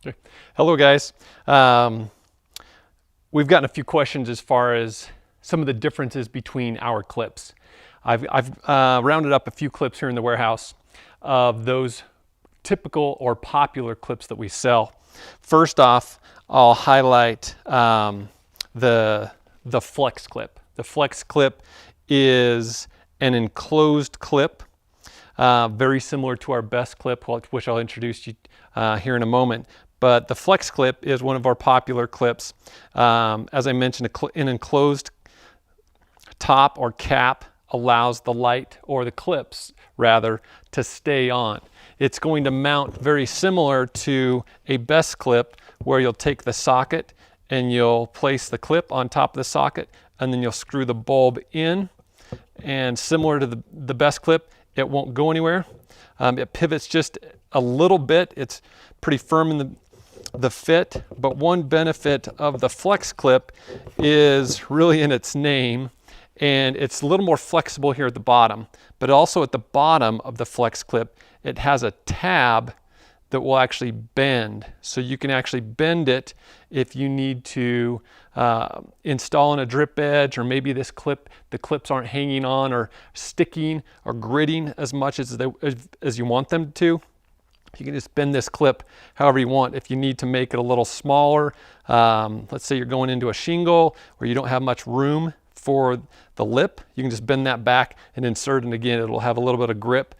Sure. Hello guys. We've gotten a few questions as far as some of the differences between our clips. I've rounded up a few clips here in the warehouse of those typical or popular clips that we sell. First off, I'll highlight the flex clip. The flex clip is an enclosed clip, very similar to our best clip, which I'll introduce you here in a moment. But the flex clip is one of our popular clips. As I mentioned, an enclosed top or cap allows the light, or the clips rather, to stay on. It's going to mount very similar to a best clip, where you'll take the socket and you'll place the clip on top of the socket, and then you'll screw the bulb in. And similar to the best clip, it won't go anywhere. It pivots just a little bit. It's pretty firm in the fit, but one benefit of the flex clip is really in its name, and it's a little more flexible here at the bottom. But also at the bottom of the flex clip, it has a tab that will actually bend. So you can actually bend it if you need to install in a drip edge, or maybe the clips aren't hanging on or sticking or gritting as much as you want them to. You can just bend this clip however you want. If you need to make it a little smaller, let's say you're going into a shingle where you don't have much room for the lip, you can just bend that back and insert it again. It'll have a little bit of grip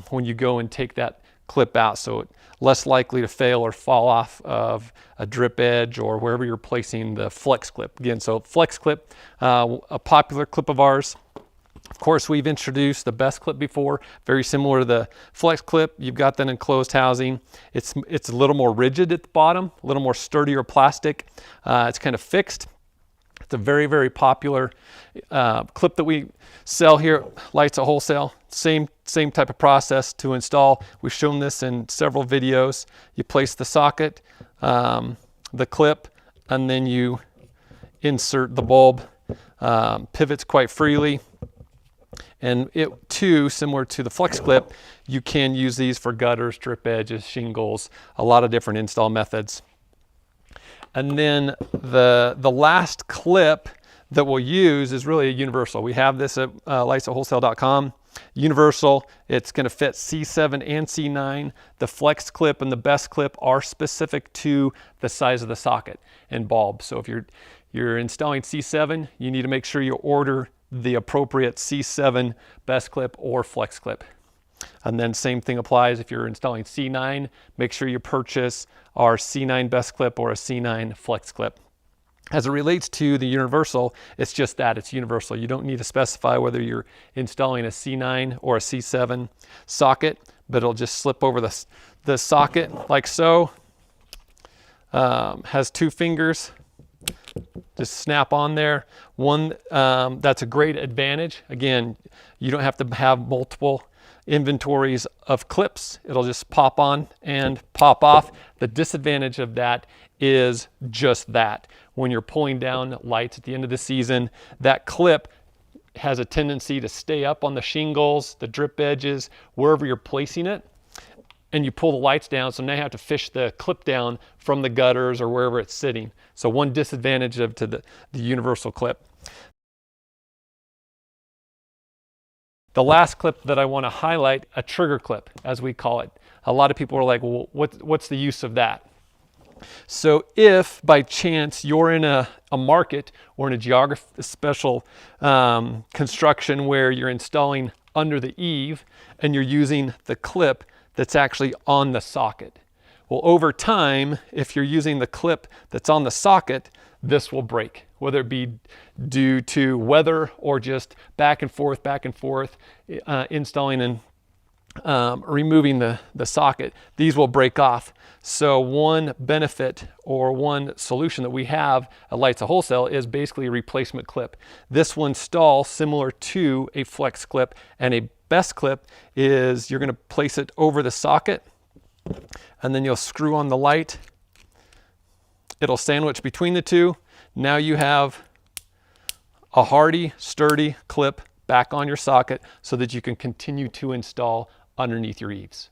when you go and take that clip out, so it's less likely to fail or fall off of a drip edge or wherever you're placing the flex clip. Again, so flex clip, a popular clip of ours. Of course, we've introduced the best clip before, very similar to the flex clip. You've got that enclosed housing. It's a little more rigid at the bottom, a little more sturdier plastic. It's kind of fixed. It's a very, very popular clip that we sell here at Lights at Wholesale. Same type of process to install. We've shown this in several videos. You place the socket, the clip, and then you insert the bulb. Pivots quite freely. And it too, similar to the flex clip, you can use these for gutters, drip edges, shingles, a lot of different install methods. And then the last clip that we'll use is really a universal. We have this at lightsatwholesale.com. Universal, it's going to fit C7 and C9. The flex clip and the best clip are specific to the size of the socket and bulb. So if you're installing C7, you need to make sure you order the appropriate C7 best clip or flex clip. And then same thing applies if you're installing C9. Make sure you purchase our C9 best clip or a C9 flex clip. As it relates to the universal, it's just that, it's universal. You don't need to specify whether you're installing a C9 or a C7 socket, but it'll just slip over the socket like so. Has two fingers. Just snap on there. One, that's a great advantage. Again, you don't have to have multiple inventories of clips. It'll just pop on and pop off. The disadvantage of that is just that. When you're pulling down lights at the end of the season, that clip has a tendency to stay up on the shingles, the drip edges, wherever you're placing it, and you pull the lights down, so now you have to fish the clip down from the gutters or wherever it's sitting. So one disadvantage to the universal clip. The last clip that I want to highlight, a trigger clip, as we call it. A lot of people are like, well, what's the use of that? So if by chance you're in a market or in a special construction where you're installing under the eave and you're using the clip that's actually on the socket. Well, over time, if you're using the clip that's on the socket, this will break, whether it be due to weather or just back and forth, installing and removing the socket. These will break off. So one benefit or one solution that we have at Lights at Wholesale is basically a replacement clip. This will install similar to a flex clip, and a best clip is you're going to place it over the socket, and then you'll screw on the light. It'll sandwich between the two. Now you have a hardy, sturdy clip back on your socket so that you can continue to install underneath your eaves.